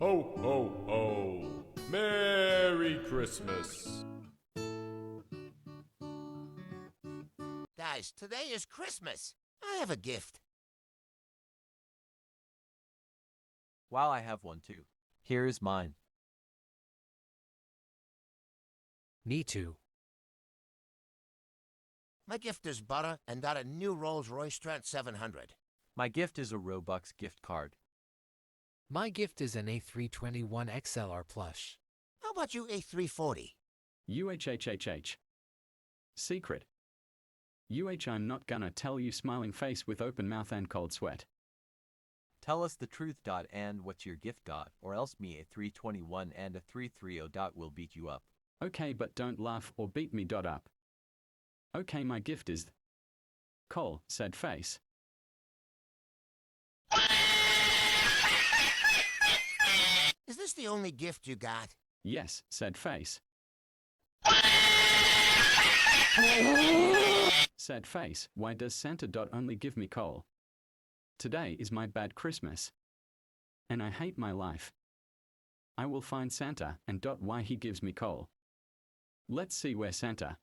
Ho, ho, ho! Merry Christmas! Guys, today is Christmas. I have a gift. Wow, I have one too. Here is mine. Me too. My gift is butter and got a new Rolls-Royce Trent 700. My gift is a Robux gift card. My gift is an A321XLR plush. How about you, A340? UHHHH. Secret. I'm not gonna tell you, smiling face with open mouth and cold sweat. Tell us the truth. And what's your gift? Or else me a 321 and a 330 will beat you up. Okay, but don't laugh or beat me up. Okay, my gift is coal, said face. Is this the only gift you got? Yes, said face. Said face, why does Santa only give me coal? Today is my bad Christmas. And I hate my life. I will find Santa and why he gives me coal. Let's see where Santa.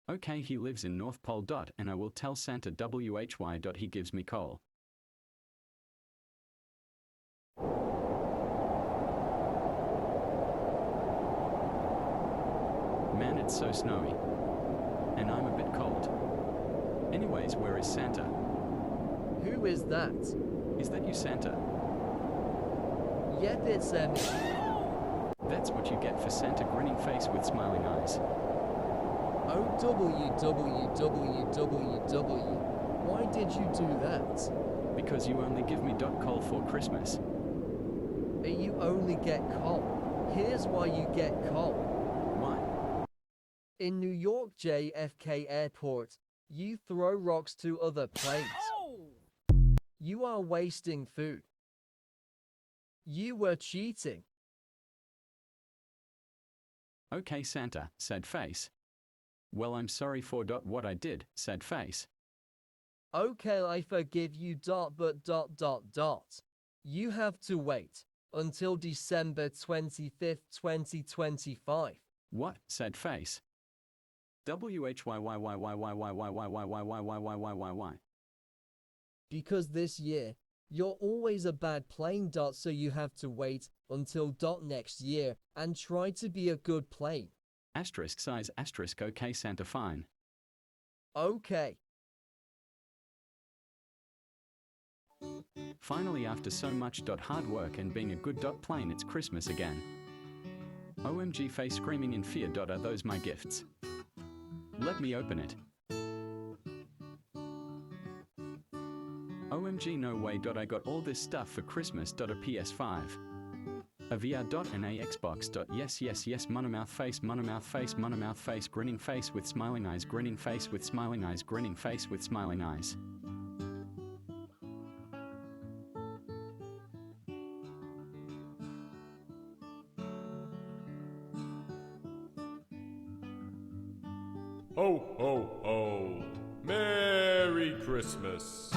Okay, he lives in North Pole and I will tell Santa why he gives me coal. Man, it's so snowy. And I'm a bit cold. Anyways, where is Santa? Who is that? Is that you, Santa? Yep, it's me. That's what you get for Santa grinning face with smiling eyes. Oh, www. Why did you do that? Because you only give me coal for Christmas. You only get coal. Here's why you get coal. Why? In New York JFK Airport, you throw rocks to other planes. You are wasting food. You were cheating. Okay, Santa, said face. Well, I'm sorry for what I did, said face. Okay, I forgive you but ... You have to wait until December 25th, 2025. What? Said face. Why? Because this year, you're always a bad plane. So you have to wait until next year and try to be a good plane. Asterisk size asterisk okay, Santa fine. Okay. Finally, after so much hard work and being a good plane, it's Christmas again. OMG, face screaming in fear. Are those my gifts? Let me open it. OMG, no way. I got all this stuff for Christmas. A PS5. A VR. And a Xbox. Yes. Monomouth face, grinning face with smiling eyes, grinning face with smiling eyes, grinning face with smiling eyes. Ho, ho, ho! Merry Christmas!